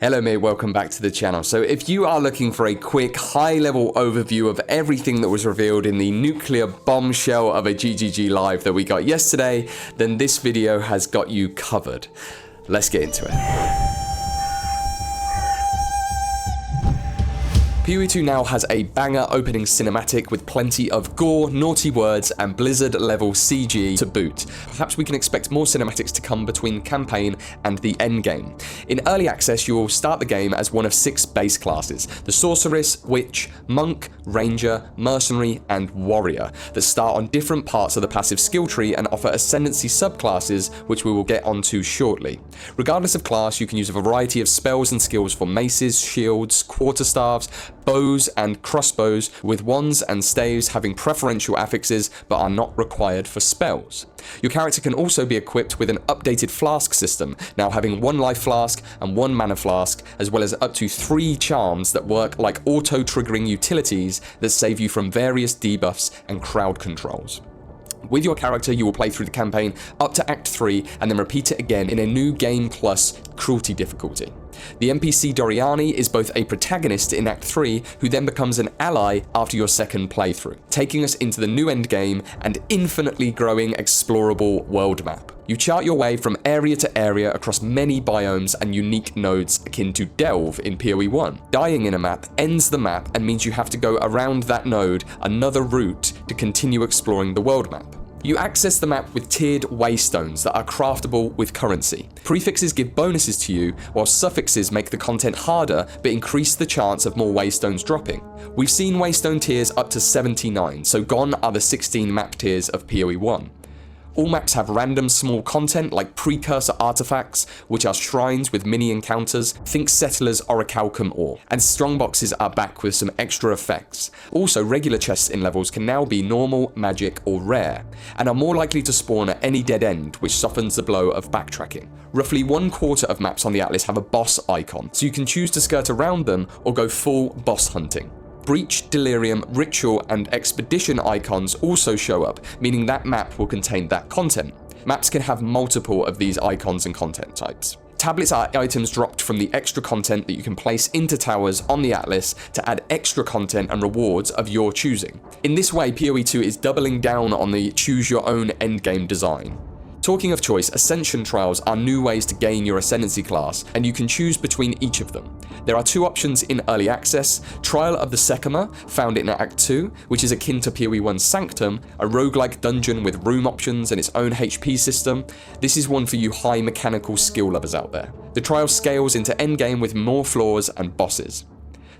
Hello mate, welcome back to the channel. So if you are looking for a quick high-level overview of everything that was revealed in the nuclear bombshell of a GGG live that we got yesterday, then this video has got you covered. Let's get into it. PoE 2 now has a banger opening cinematic with plenty of gore, naughty words, and Blizzard level CG to boot. Perhaps we can expect more cinematics to come between campaign and the endgame. In early access, you will start the game as one of 6 base classes: the Sorceress, Witch, Monk, Ranger, Mercenary, and Warrior, that start on different parts of the passive skill tree and offer ascendancy subclasses, which we will get onto shortly. Regardless of class, you can use a variety of spells and skills for maces, shields, quarterstaffs, bows and crossbows, with wands and staves having preferential affixes but are not required for spells. Your character can also be equipped with an updated flask system, now having 1 life flask and 1 mana flask, as well as up to 3 charms that work like auto-triggering utilities that save you from various debuffs and crowd controls. With your character, you will play through the campaign up to Act 3 and then repeat it again in a new Game Plus cruelty difficulty. The NPC Doriani is both a protagonist in Act 3, who then becomes an ally after your second playthrough, taking us into the new endgame and infinitely growing explorable world map. You chart your way from area to area across many biomes and unique nodes akin to Delve in PoE 1. Dying in a map ends the map and means you have to go around that node another route to continue exploring the world map. You access the map with tiered waystones that are craftable with currency. Prefixes give bonuses to you, while suffixes make the content harder but increase the chance of more waystones dropping. We've seen waystone tiers up to 79, so gone are the 16 map tiers of PoE 1. All maps have random small content like precursor artifacts, which are shrines with mini encounters, think Settlers Orichalcum ore, and strongboxes are back with some extra effects. Also, regular chests in levels can now be normal, magic, or rare, and are more likely to spawn at any dead end, which softens the blow of backtracking. Roughly 1/4 of maps on the Atlas have a boss icon, so you can choose to skirt around them or go full boss hunting. Breach, Delirium, Ritual, and Expedition icons also show up, meaning that map will contain that content. Maps can have multiple of these icons and content types. Tablets are items dropped from the extra content that you can place into towers on the Atlas to add extra content and rewards of your choosing. In this way, PoE 2 is doubling down on the choose your own endgame design. Talking of choice, Ascension Trials are new ways to gain your Ascendancy class, and you can choose between each of them. There are 2 options in Early Access: Trial of the Sekima, found in Act 2, which is akin to PoE 1's Sanctum, a roguelike dungeon with room options and its own HP system. This is one for you high mechanical skill lovers out there. The trial scales into endgame with more floors and bosses.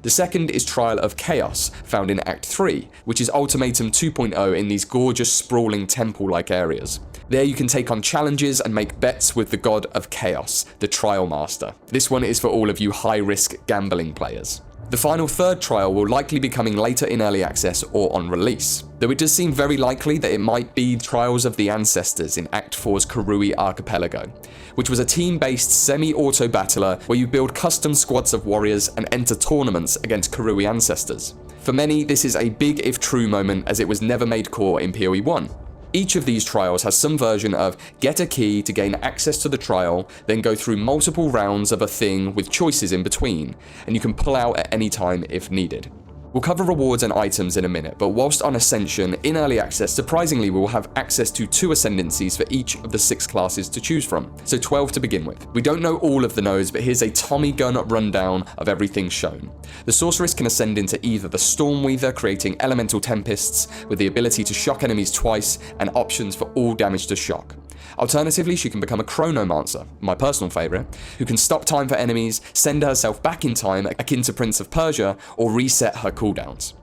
The second is Trial of Chaos, found in Act 3, which is Ultimatum 2.0 in these gorgeous, sprawling temple-like areas. There you can take on challenges and make bets with the god of chaos, the Trial Master. This one is for all of you high-risk gambling players. The final third trial will likely be coming later in early access or on release, though it does seem very likely that it might be Trials of the Ancestors in Act 4's Karui Archipelago, which was a team-based semi-auto battler where you build custom squads of warriors and enter tournaments against Karui ancestors. For many, this is a big if true moment, as it was never made core in PoE 1. Each of these trials has some version of get a key to gain access to the trial, then go through multiple rounds of a thing with choices in between, and you can pull out at any time if needed. We'll cover rewards and items in a minute, but whilst on Ascension, in Early Access, surprisingly we will have access to 2 Ascendancies for each of the 6 classes to choose from, so 12 to begin with. We don't know all of the nodes, but here's a Tommy gun rundown of everything shown. The Sorceress can ascend into either the Stormweaver, creating elemental tempests with the ability to shock enemies twice and options for all damage to shock. Alternatively, she can become a Chronomancer, my personal favourite, who can stop time for enemies, send herself back in time akin to Prince of Persia, or reset her cooldowns.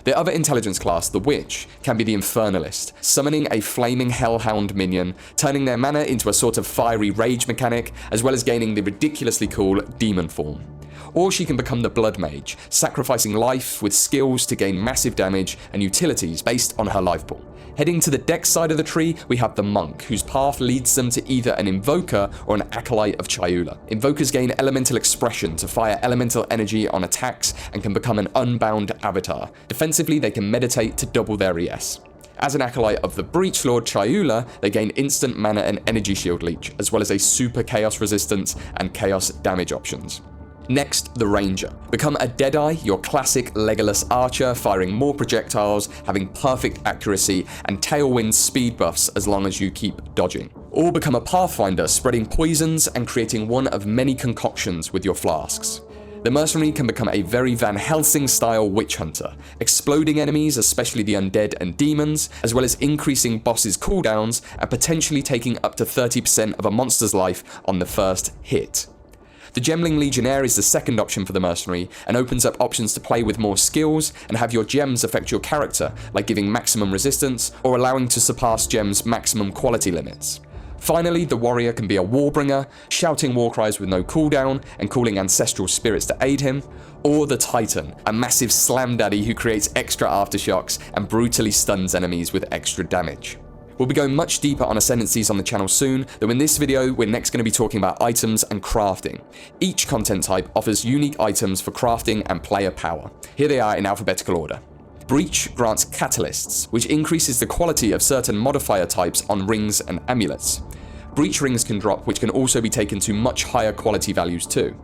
The other intelligence class, the Witch, can be the Infernalist, summoning a flaming Hellhound minion, turning their mana into a sort of fiery rage mechanic, as well as gaining the ridiculously cool Demon form. Or she can become the Blood Mage, sacrificing life with skills to gain massive damage and utilities based on her life pool. Heading to the deck side of the tree, we have the Monk, whose path leads them to either an Invoker or an Acolyte of Chayula. Invokers gain Elemental Expression to fire elemental energy on attacks and can become an unbound avatar. Defensively, they can meditate to double their ES. As an Acolyte of the Breach Lord Chayula, they gain instant mana and energy shield leech, as well as a super chaos resistance and chaos damage options. Next, the Ranger. Become a Deadeye, your classic Legolas archer, firing more projectiles, having perfect accuracy, and tailwind speed buffs as long as you keep dodging. Or become a Pathfinder, spreading poisons and creating one of many concoctions with your flasks. The Mercenary can become a very Van Helsing-style witch hunter, exploding enemies, especially the undead and demons, as well as increasing bosses' cooldowns and potentially taking up to 30% of a monster's life on the first hit. The Gemling Legionnaire is the second option for the Mercenary and opens up options to play with more skills and have your gems affect your character, like giving maximum resistance or allowing to surpass gems' maximum quality limits. Finally, the Warrior can be a Warbringer, shouting war cries with no cooldown and calling ancestral spirits to aid him, or the Titan, a massive slam daddy who creates extra aftershocks and brutally stuns enemies with extra damage. We'll be going much deeper on ascendancies on the channel soon, though in this video we're next going to be talking about items and crafting. Each content type offers unique items for crafting and player power. Here they are in alphabetical order. Breach grants catalysts, which increases the quality of certain modifier types on rings and amulets. Breach rings can drop, which can also be taken to much higher quality values too.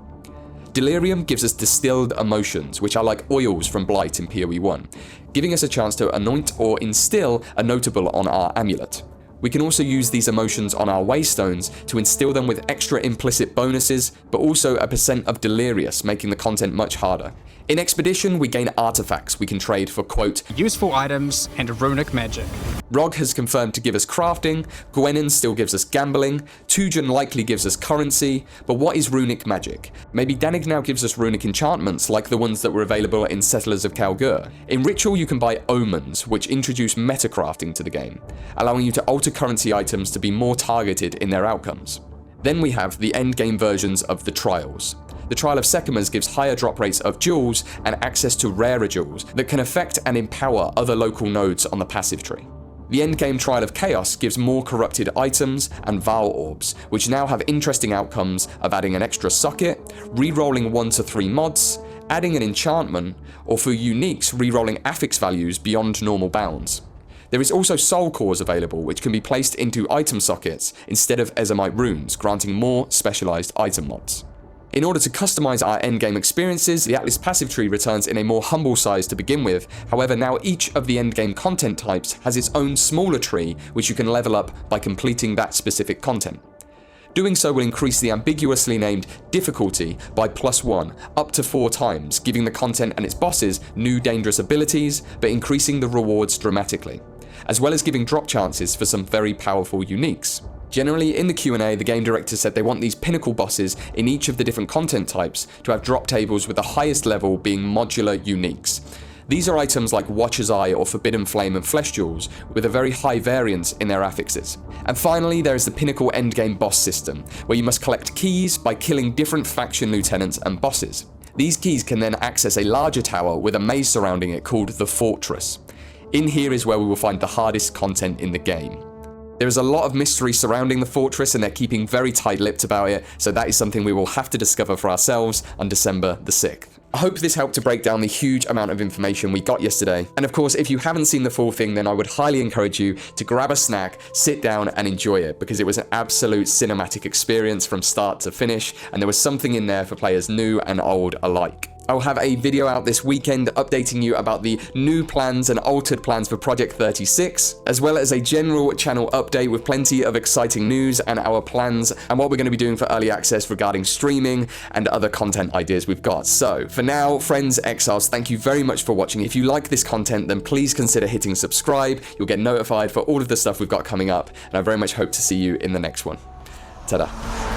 Delirium gives us distilled emotions, which are like oils from Blight in PoE 1, giving us a chance to anoint or instill a notable on our amulet. We can also use these emotions on our waystones to instill them with extra implicit bonuses, but also a % of delirious, making the content much harder. In Expedition, we gain artifacts we can trade for, quote, useful items and runic magic. Rog has confirmed to give us crafting, Gwenin still gives us gambling, Tujen likely gives us currency, but what is runic magic? Maybe Danig now gives us runic enchantments like the ones that were available in Settlers of Kalgur. In Ritual, you can buy omens, which introduce metacrafting to the game, allowing you to alter currency items to be more targeted in their outcomes. Then we have the endgame versions of the Trials. The Trial of Sekhmet gives higher drop rates of jewels and access to rarer jewels that can affect and empower other local nodes on the passive tree. The endgame Trial of Chaos gives more corrupted items and Val orbs, which now have interesting outcomes of adding an extra socket, re-rolling 1 to 3 mods, adding an enchantment, or for uniques re-rolling affix values beyond normal bounds. There is also soul cores available, which can be placed into item sockets instead of Ezomite runes, granting more specialized item mods. In order to customize our endgame experiences, the Atlas passive tree returns in a more humble size to begin with. However, now each of the endgame content types has its own smaller tree, which you can level up by completing that specific content. Doing so will increase the ambiguously named difficulty by +1, up to 4 times, giving the content and its bosses new dangerous abilities, but increasing the rewards dramatically, as well as giving drop chances for some very powerful uniques. Generally, in the Q&A, the game director said they want these pinnacle bosses in each of the different content types to have drop tables with the highest level being modular uniques. These are items like Watcher's Eye or Forbidden Flame and Flesh Jewels, with a very high variance in their affixes. And finally, there is the pinnacle endgame boss system, where you must collect keys by killing different faction lieutenants and bosses. These keys can then access a larger tower with a maze surrounding it called the Fortress. In here is where we will find the hardest content in the game. There is a lot of mystery surrounding the fortress and they're keeping very tight-lipped about it, so that is something we will have to discover for ourselves on December the 6th. I hope this helped to break down the huge amount of information we got yesterday. And of course, if you haven't seen the full thing, then I would highly encourage you to grab a snack, sit down and enjoy it, because it was an absolute cinematic experience from start to finish, and there was something in there for players new and old alike. I'll have a video out this weekend updating you about the new plans and altered plans for Project 36, as well as a general channel update with plenty of exciting news and our plans and what we're going to be doing for early access regarding streaming and other content ideas we've got. So for now, friends, exiles, thank you very much for watching. If you like this content, then please consider hitting subscribe. You'll get notified for all of the stuff we've got coming up, and I very much hope to see you in the next one. Ta-da.